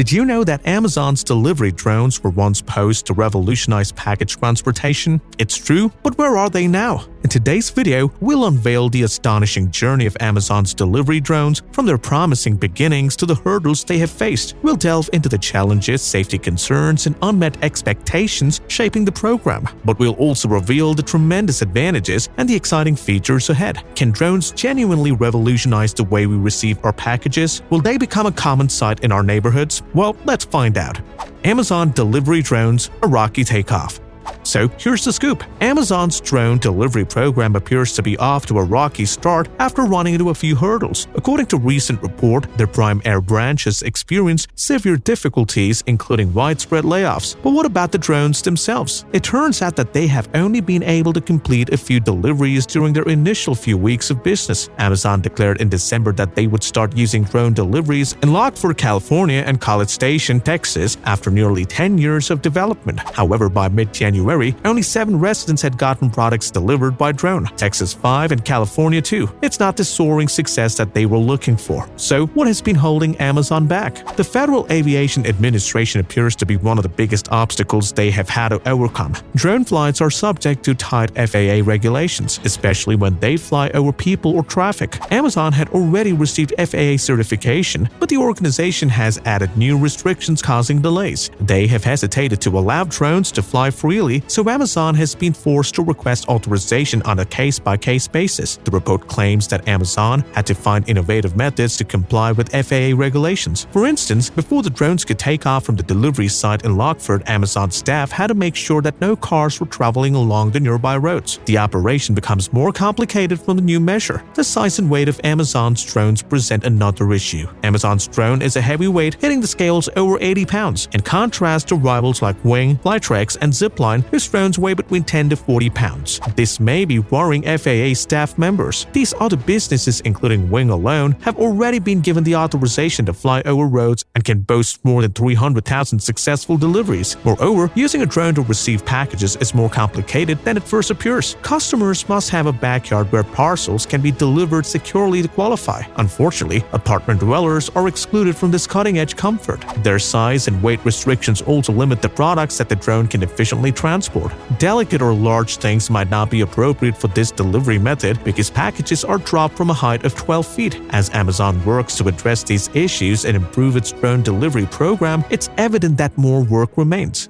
Did you know that Amazon's delivery drones were once posed to revolutionize package transportation? It's true, but where are they now? In today's video, we'll unveil the astonishing journey of Amazon's delivery drones, from their promising beginnings to the hurdles they have faced. We'll delve into the challenges, safety concerns, and unmet expectations shaping the program. But we'll also reveal the tremendous advantages and the exciting features ahead. Can drones genuinely revolutionize the way we receive our packages? Will they become a common sight in our neighborhoods? Well, let's find out. Amazon delivery drones, a rocky takeoff. So here's the scoop. Amazon's drone delivery program appears to be off to a rocky start after running into a few hurdles. According to a recent report, their Prime Air branch has experienced severe difficulties, including widespread layoffs. But what about the drones themselves? It turns out that they have only been able to complete a few deliveries during their initial few weeks of business. Amazon declared in December that they would start using drone deliveries in Lockford, California and College Station, Texas after nearly 10 years of development. However, by mid-January, only 7 residents had gotten products delivered by drone. Texas 5 and California 2. It's not the soaring success that they were looking for. So, what has been holding Amazon back? The Federal Aviation Administration appears to be one of the biggest obstacles they have had to overcome. Drone flights are subject to tight FAA regulations, especially when they fly over people or traffic. Amazon had already received FAA certification, but the organization has added new restrictions causing delays. They have hesitated to allow drones to fly freely, so Amazon has been forced to request authorization on a case-by-case basis. The report claims that Amazon had to find innovative methods to comply with FAA regulations. For instance, before the drones could take off from the delivery site in Lockford, Amazon staff had to make sure that no cars were traveling along the nearby roads. The operation becomes more complicated from the new measure. The size and weight of Amazon's drones present another issue. Amazon's drone is a heavyweight, hitting the scales over 80 pounds, in contrast to rivals like Wing, Flytrex, and Zipline, whose drones weigh between 10 to 40 pounds. This may be worrying FAA staff members. These other businesses, including Wing alone, have already been given the authorization to fly over roads and can boast more than 300,000 successful deliveries. Moreover, using a drone to receive packages is more complicated than it first appears. Customers must have a backyard where parcels can be delivered securely to qualify. Unfortunately, apartment dwellers are excluded from this cutting-edge comfort. Their size and weight restrictions also limit the products that the drone can efficiently transport. Delicate or large things might not be appropriate for this delivery method because packages are dropped from a height of 12 feet. As Amazon works to address these issues and improve its drone delivery program, it's evident that more work remains.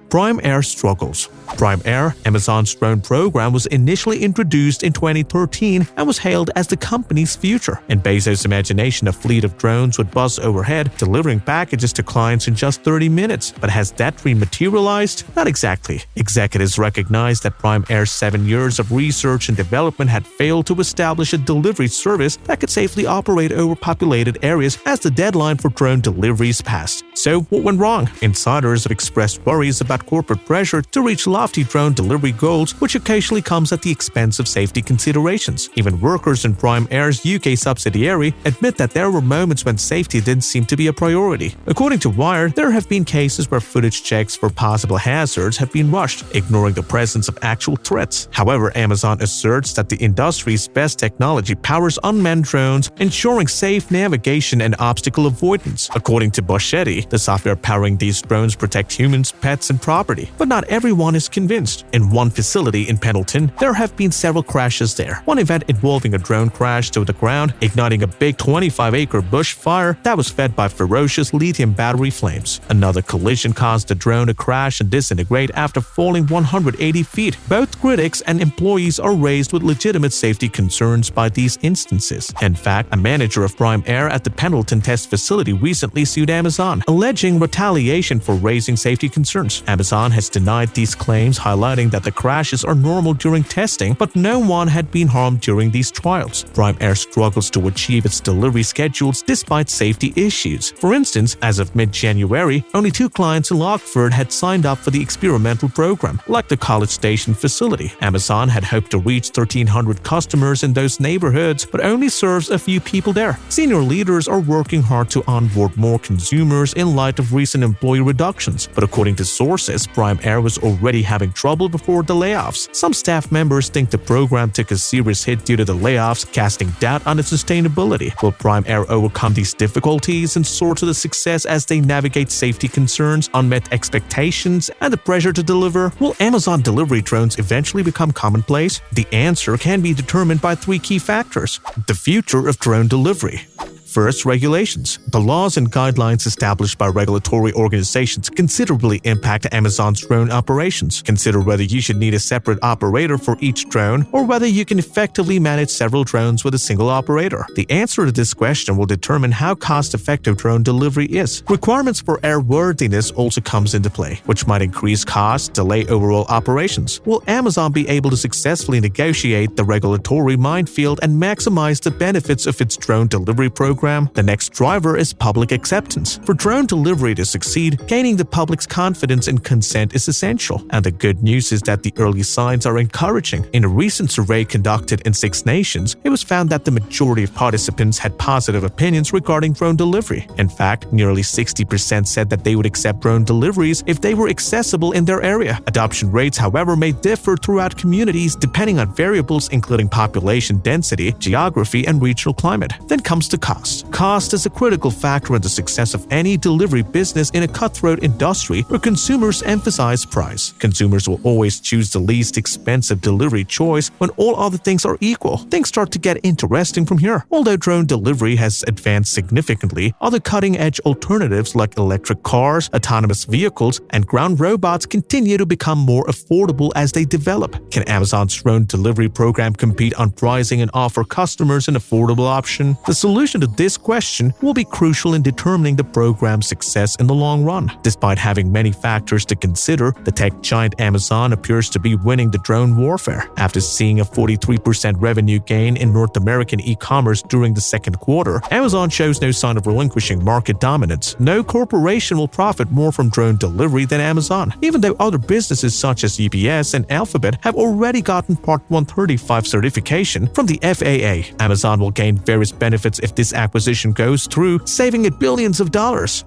Prime Air struggles. Prime Air, Amazon's drone program, was initially introduced in 2013 and was hailed as the company's future. In Bezos' imagination, a fleet of drones would buzz overhead, delivering packages to clients in just 30 minutes. But has that dream materialized? Not exactly. Executives recognized that Prime Air's 7 years of research and development had failed to establish a delivery service that could safely operate over populated areas as the deadline for drone deliveries passed. So, what went wrong? Insiders have expressed worries about corporate pressure to reach lofty drone delivery goals, which occasionally comes at the expense of safety considerations. Even workers in Prime Air's UK subsidiary admit that there were moments when safety didn't seem to be a priority. According to Wired, there have been cases where footage checks for possible hazards have been rushed, ignoring the presence of actual threats. However, Amazon asserts that the industry's best technology powers unmanned drones, ensuring safe navigation and obstacle avoidance. According to Boschetti, the software powering these drones protect humans, pets, and property. But not everyone is convinced. In one facility in Pendleton, there have been several crashes there. One event involving a drone crashed to the ground, igniting a big 25-acre bush fire that was fed by ferocious lithium battery flames. Another collision caused the drone to crash and disintegrate after falling 180 feet. Both critics and employees are raised with legitimate safety concerns by these instances. In fact, a manager of Prime Air at the Pendleton test facility recently sued Amazon, alleging retaliation for raising safety concerns. Amazon has denied these claims, highlighting that the crashes are normal during testing, but no one had been harmed during these trials. Prime Air struggles to achieve its delivery schedules despite safety issues. For instance, as of mid-January, only 2 clients in Lockford had signed up for the experimental program, like the College Station facility. Amazon had hoped to reach 1,300 customers in those neighborhoods, but only serves a few people there. Senior leaders are working hard to onboard more consumers in light of recent employee reductions, but according to sources, sources, Prime Air was already having trouble before the layoffs. Some staff members think the program took a serious hit due to the layoffs, casting doubt on its sustainability. Will Prime Air overcome these difficulties and soar to the success as they navigate safety concerns, unmet expectations, and the pressure to deliver? Will Amazon delivery drones eventually become commonplace? The answer can be determined by three key factors. The future of drone delivery. First, regulations. The laws and guidelines established by regulatory organizations considerably impact Amazon's drone operations. Consider whether you should need a separate operator for each drone or whether you can effectively manage several drones with a single operator. The answer to this question will determine how cost-effective drone delivery is. Requirements for airworthiness also comes into play, which might increase costs, delay overall operations. Will Amazon be able to successfully negotiate the regulatory minefield and maximize the benefits of its drone delivery program? The next driver is public acceptance. For drone delivery to succeed, gaining the public's confidence and consent is essential. And the good news is that the early signs are encouraging. In a recent survey conducted in 6 nations, it was found that the majority of participants had positive opinions regarding drone delivery. In fact, nearly 60% said that they would accept drone deliveries if they were accessible in their area. Adoption rates, however, may differ throughout communities depending on variables including population density, geography, and regional climate. Then comes the cost. Cost is a critical factor in the success of any delivery business in a cutthroat industry where consumers emphasize price. Consumers will always choose the least expensive delivery choice when all other things are equal. Things start to get interesting from here. Although drone delivery has advanced significantly, other cutting-edge alternatives like electric cars, autonomous vehicles, and ground robots continue to become more affordable as they develop. Can Amazon's drone delivery program compete on pricing and offer customers an affordable option? The solution to this question will be crucial in determining the program's success in the long run. Despite having many factors to consider, the tech giant Amazon appears to be winning the drone warfare. After seeing a 43% revenue gain in North American e-commerce during the second quarter, Amazon shows no sign of relinquishing market dominance. No corporation will profit more from drone delivery than Amazon, even though other businesses such as UPS and Alphabet have already gotten Part 135 certification from the FAA. Amazon will gain various benefits if this acquisition goes through, saving it billions of dollars.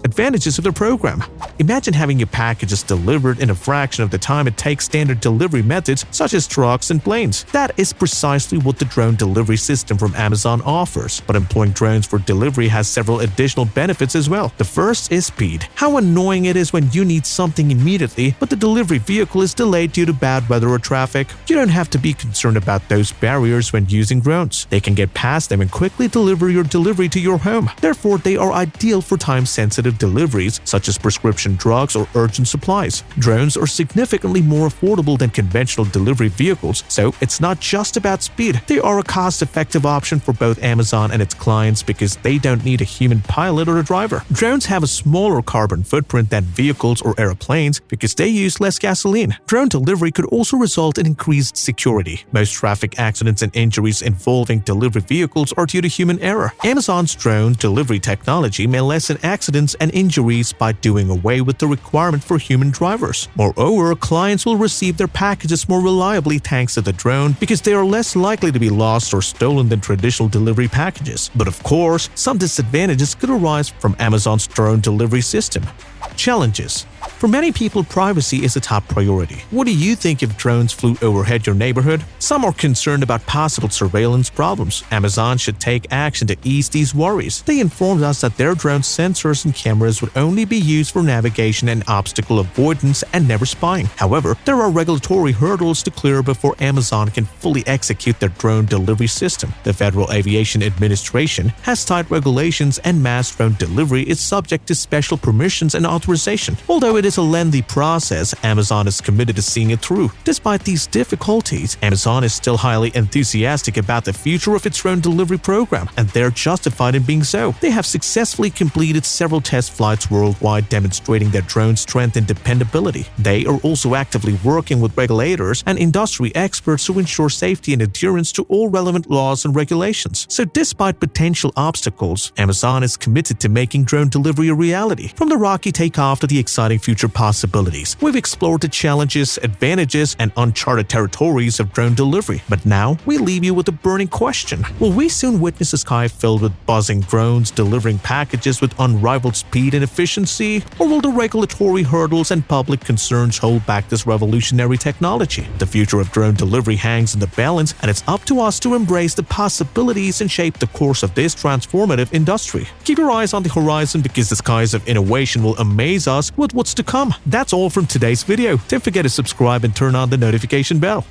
Advantages of the program. Imagine having your packages delivered in a fraction of the time it takes standard delivery methods such as trucks and planes. That is precisely what the drone delivery system from Amazon offers. But employing drones for delivery has several additional benefits as well. The first is speed. How annoying it is when you need something immediately, but the delivery vehicle is delayed due to bad weather or traffic. You don't have to be concerned about those barriers when using drones. They can get past them and quickly deliver your delivery to your home. Therefore, they are ideal for time-sensitive deliveries such as prescription drugs or urgent supplies. Drones are significantly more affordable than conventional delivery vehicles, so it's not just about speed. They are a cost-effective option for both Amazon and its clients because they don't need a human pilot or a driver. Drones have a smaller carbon footprint than vehicles or airplanes because they use less gasoline. Drone delivery could also result in increased security. Most traffic accidents and injuries involving delivery vehicles are due to human error. Amazon's drone delivery technology may lessen accidents and injuries by doing away with the requirement for human drivers. Moreover, clients will receive their packages more reliably thanks to the drone because they are less likely to be lost or stolen than traditional delivery packages. But of course, some disadvantages could arise from Amazon's drone delivery system. Challenges. For many people, privacy is a top priority. What do you think if drones flew overhead your neighborhood? Some are concerned about possible surveillance problems. Amazon should take action to ease these worries. They informed us that their drone sensors and cameras would only be used for navigation and obstacle avoidance and never spying. However, there are regulatory hurdles to clear before Amazon can fully execute their drone delivery system. The Federal Aviation Administration has tight regulations and mass drone delivery is subject to special permissions and authorization. Although it is a lengthy process, Amazon is committed to seeing it through. Despite these difficulties, Amazon is still highly enthusiastic about the future of its drone delivery program, and they're justified in being so. They have successfully completed several test flights worldwide demonstrating their drone strength and dependability. They are also actively working with regulators and industry experts to ensure safety and adherence to all relevant laws and regulations. So despite potential obstacles, Amazon is committed to making drone delivery a reality. From the rocky takeoff to the exciting future future possibilities. We've explored the challenges, advantages, and uncharted territories of drone delivery, but now we leave you with a burning question. Will we soon witness a sky filled with buzzing drones delivering packages with unrivaled speed and efficiency, or will the regulatory hurdles and public concerns hold back this revolutionary technology? The future of drone delivery hangs in the balance, and it's up to us to embrace the possibilities and shape the course of this transformative industry. Keep your eyes on the horizon, because the skies of innovation will amaze us with what's to come. That's all from today's video. Don't forget to subscribe and turn on the notification bell.